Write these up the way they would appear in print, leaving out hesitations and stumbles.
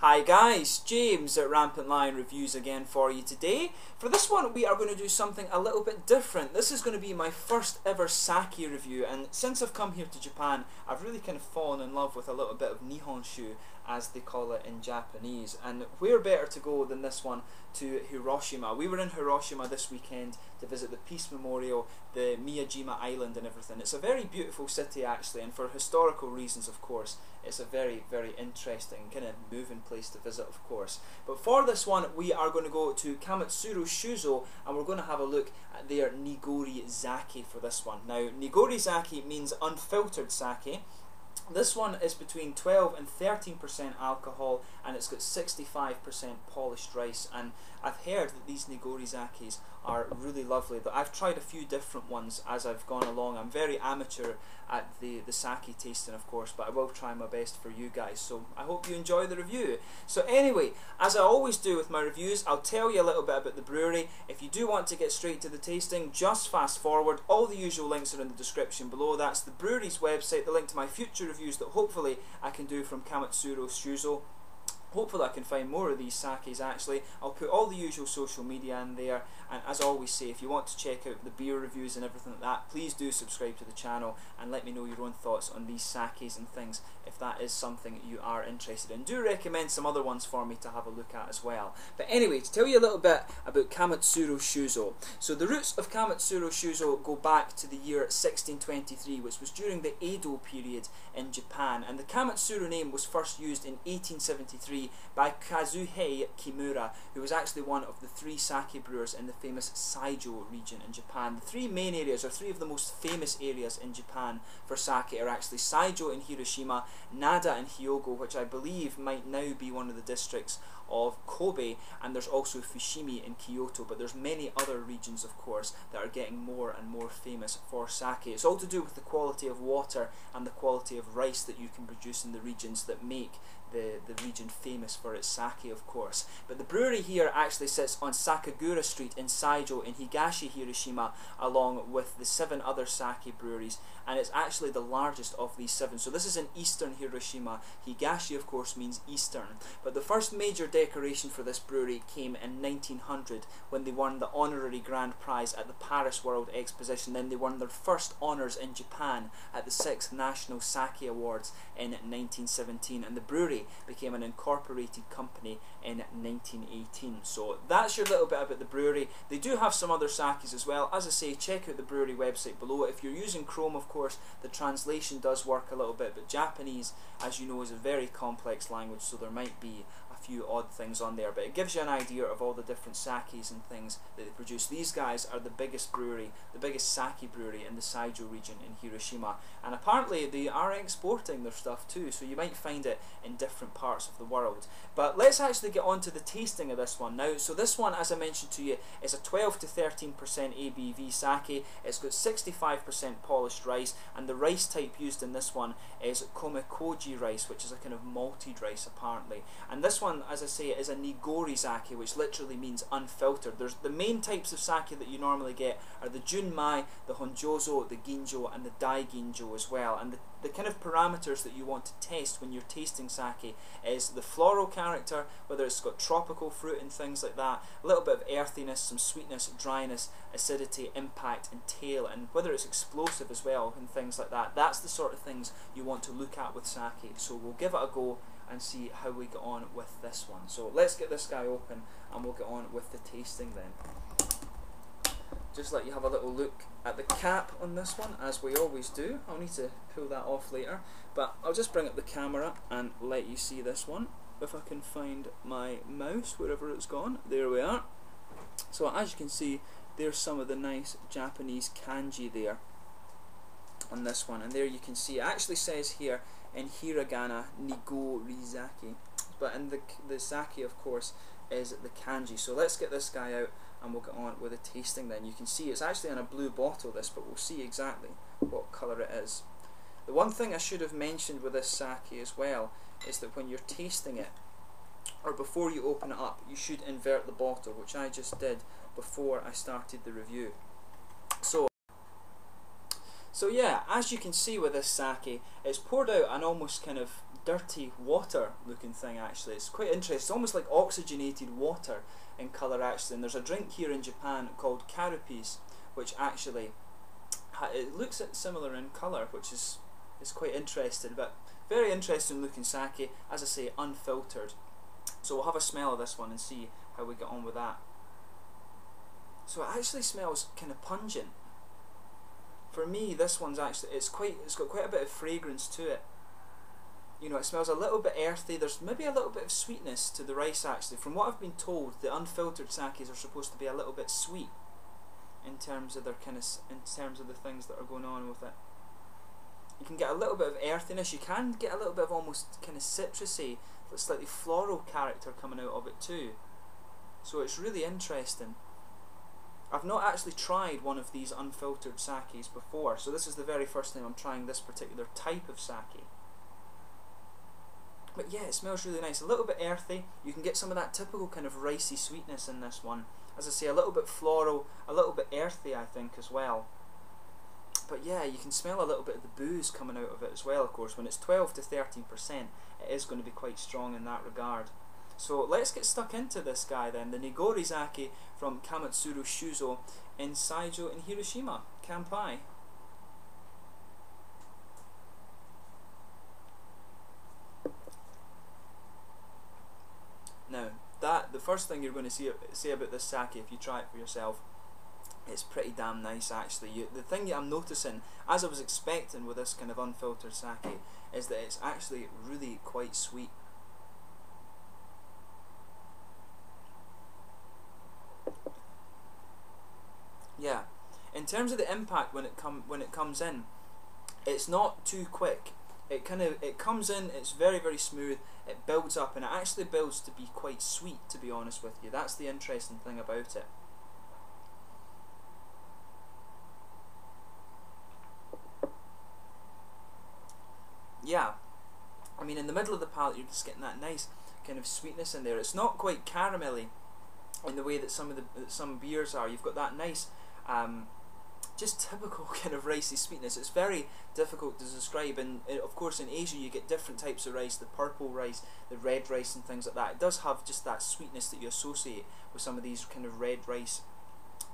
Hi guys, James at RampantLionReviews again for you today. For this one we are going to do something a little bit different. This is going to be my first ever sake review, and since I've come here to Japan I've really kind of fallen in love with a little bit of Nihonshu, as they call it in Japanese, and where better to go than this one to Hiroshima. We were in Hiroshima this weekend to visit the Peace Memorial, the Miyajima Island and everything. It's a very beautiful city actually, and for historical reasons of course it's a very, very interesting kind of moving place to visit of course. But for this one we are going to go to Kamotsuru Shuzo and we're going to have a look at their Nigori zake for this one. Now Nigori zake means unfiltered sake. This one is between 12 and 13% alcohol, and it's got 65% polished rice, and I've heard that these Nigori zakes are really lovely. I've tried a few different ones as I've gone along. I'm very amateur at the sake tasting of course, but I will try my best for you guys, so I hope you enjoy the review. So anyway, as I always do with my reviews, I'll tell you a little bit about the brewery. If you do want to get straight to the tasting, just fast forward. All the usual links are in the description below. That's the brewery's website, the link to my future reviews that hopefully I can do from Kamotsuru Shuzo. Hopefully I can find more of these sakes actually. I'll put all the usual social media in there, and as I always say, if you want to check out the beer reviews and everything like that, please do subscribe to the channel and let me know your own thoughts on these sakes and things if that is something you are interested in. Do recommend some other ones for me to have a look at as well. But anyway, to tell you a little bit about Kamotsuru Shuzo. So the roots of Kamotsuru Shuzo go back to the year 1623, which was during the Edo period in Japan, and the Kamotsuru name was first used in 1873 by Kazuhei Kimura, who was actually one of the three sake brewers in the famous Saijo region in Japan. The three main areas, or three of the most famous areas in Japan for sake, are actually Saijo in Hiroshima, Nada in Hyogo, which I believe might now be one of the districts of Kobe, and there's also Fushimi in Kyoto, but there's many other regions of course that are getting more and more famous for sake. It's all to do with the quality of water and the quality of rice that you can produce in the regions that make the region famous for its sake of course. But the brewery here actually sits on Sakagura Street in Saijo in Higashi, Hiroshima, along with the 7 other sake breweries, and it's actually the largest of these 7. So this is in eastern Hiroshima. Higashi of course means eastern, but the first major decoration for this brewery came in 1900 when they won the honorary grand prize at the Paris World Exposition. Then they won their first honours in Japan at the 6th National Sake Awards in 1917, and the brewery became an incorporated company in 1918. So that's your little bit about the brewery. They do have some other sakes as well. As I say, check out the brewery website below. If you're using Chrome of course, the translation does work a little bit, but Japanese, as you know, is a very complex language, so there might be a few odd things on there, but it gives you an idea of all the different sakes and things that they produce. These guys are the biggest brewery, the biggest sake brewery in the Saijo region in Hiroshima, and apparently they are exporting their stuff too, so you might find it in different parts of the world. But let's actually get on to the tasting of this one now. So this one, as I mentioned to you, is a 12 to 13% ABV sake. It's got 65% polished rice, and the rice type used in this one is komekoji rice, which is a kind of malted rice apparently. And this one, as I say, is a Nigori zake, which literally means unfiltered. There's the main types of sake that you normally get are the junmai, the honjozo, the ginjo, and the daiginjo as well. And the kind of parameters that you want to test when you're tasting sake is the floral character, whether it's got tropical fruit and things like that, a little bit of earthiness, some sweetness, dryness, acidity, impact and tail, and whether it's explosive as well and things like that. That's the sort of things you want to look at with sake. So we'll give it a go and see how we get on with this one. So let's get this guy open and we'll get on with the tasting then. Just let you have a little look at the cap on this one, as we always do. I'll need to pull that off later, but I'll just bring up the camera and let you see this one. If I can find my mouse wherever it's gone. There we are. So as you can see, there's some of the nice Japanese kanji there on this one, and there you can see it actually says here in hiragana Nigori zake, but in the sake of course is the kanji. So let's get this guy out and we'll get on with the tasting then. You can see it's actually in a blue bottle this, but we'll see exactly what colour it is. The one thing I should have mentioned with this sake as well is that when you're tasting it, or before you open it up, you should invert the bottle, which I just did before I started the review. So yeah, as you can see with this sake, it's poured out an almost kind of dirty water looking thing actually. It's quite interesting. It's almost like oxygenated water in colour actually. And there's a drink here in Japan called karupis, which actually it looks similar in colour, which is quite interesting. But very interesting looking sake, as I say, unfiltered. So we'll have a smell of this one and see how we get on with that. So it actually smells kind of pungent. For me, this one's actually it's got quite a bit of fragrance to it. You know, it smells a little bit earthy. There's maybe a little bit of sweetness to the rice actually. From what I've been told, the unfiltered sakes are supposed to be a little bit sweet in terms of their the things that are going on with it. You can get a little bit of earthiness. You can get a little bit of almost kind of citrusy, slightly floral character coming out of it too. So it's really interesting. I've not actually tried one of these unfiltered sakes before, so this is the very first time I'm trying this particular type of sake. But yeah, it smells really nice. A little bit earthy. You can get some of that typical kind of ricey sweetness in this one. As I say, a little bit floral, a little bit earthy I think as well. But yeah, you can smell a little bit of the booze coming out of it as well, of course. When it's 12 to 13%, it is going to be quite strong in that regard. So let's get stuck into this guy then. The Nigori zake from Kamotsuru Shuzo in Saijo in Hiroshima. Kanpai. Now, the first thing you're going to say about this sake, if you try it for yourself, it's pretty damn nice actually. The thing that I'm noticing, as I was expecting with this kind of unfiltered sake, is that it's actually really quite sweet. Yeah, in terms of the impact when it comes in, it's not too quick. It comes in, it's very, very smooth, it builds up, and it actually builds to be quite sweet, to be honest with you. That's the interesting thing about it. Yeah, I mean, in the middle of the palate you're just getting that nice kind of sweetness in there. It's not quite caramelly in the way that some beers are. You've got that nice just typical kind of ricey sweetness. It's very difficult to describe, and of course in Asia you get different types of rice, the purple rice, the red rice and things like that. It does have just that sweetness that you associate with some of these kind of red rice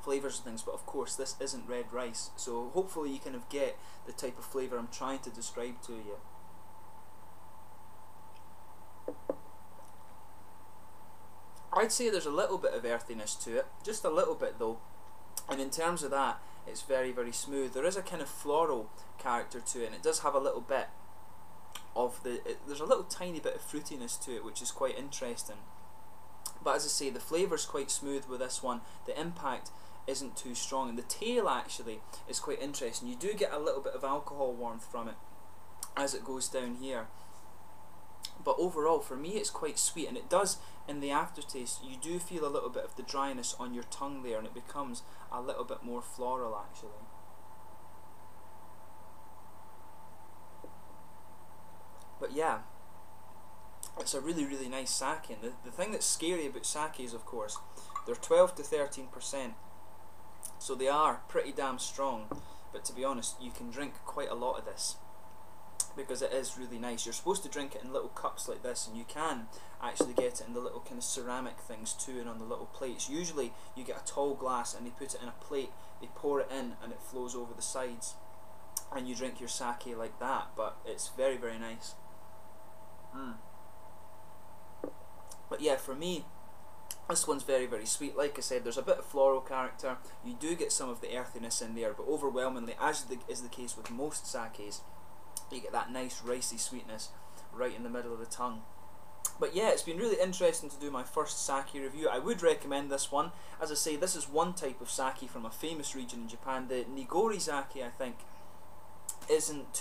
flavours and things, but of course this isn't red rice, so hopefully you kind of get the type of flavour I'm trying to describe to you. I'd say there's a little bit of earthiness to it, just a little bit though, and in terms of that, it's very, very smooth. There is a kind of floral character to it, and it does have a little bit of there's a little tiny bit of fruitiness to it, which is quite interesting. But as I say, the flavour's quite smooth with this one, the impact isn't too strong, and the tail actually is quite interesting. You do get a little bit of alcohol warmth from it as it goes down here. But overall, for me, it's quite sweet, and it does, in the aftertaste, you do feel a little bit of the dryness on your tongue there, and it becomes a little bit more floral, actually. But yeah, it's a really, really nice sake, and the thing that's scary about sakes, of course, they're 12 to 13%, so they are pretty damn strong, but to be honest, you can drink quite a lot of this, because it is really nice. You're supposed to drink it in little cups like this, and you can actually get it in the little kind of ceramic things too, and on the little plates. Usually you get a tall glass and they put it in a plate, they pour it in and it flows over the sides, and you drink your sake like that, but it's very, very nice. But yeah, for me, this one's very, very sweet. Like I said, there's a bit of floral character, you do get some of the earthiness in there, but overwhelmingly, as is the case with most sakes, you get that nice ricey sweetness right in the middle of the tongue. But yeah, it's been really interesting to do my first sake review. I would recommend this one. As I say, this is one type of sake from a famous region in Japan. The Nigori zake, I think, isn't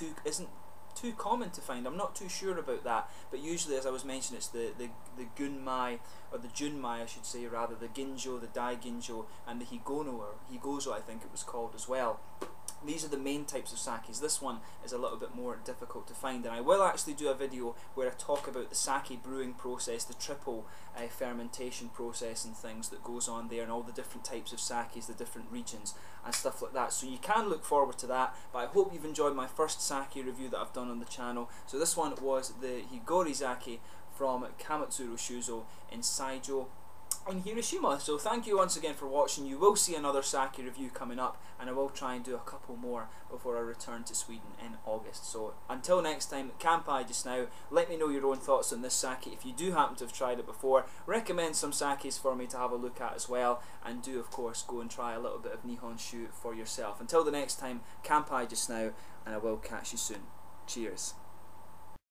too common to find. I'm not too sure about that, but usually, as I was mentioning, it's the gunmai, or the junmai I should say rather, the ginjo, the dai ginjo, and the higono, or higozo I think it was called as well. These are the main types of sakes. This one is a little bit more difficult to find, and I will actually do a video where I talk about the sake brewing process, the triple fermentation process and things that goes on there, and all the different types of sakes, the different regions and stuff like that. So you can look forward to that, but I hope you've enjoyed my first sake review that I've done on the channel. So this one was the Nigori zake from Kamotsuru Shuzo in Saijo in Hiroshima. So thank you once again for watching. You will see another sake review coming up, and I will try and do a couple more before I return to Sweden in August. So until next time, kanpai just now. Let me know your own thoughts on this sake. If you do happen to have tried it before, recommend some sakes for me to have a look at as well, and do of course go and try a little bit of Nihonshu for yourself. Until the next time, kanpai just now, and I will catch you soon. Cheers.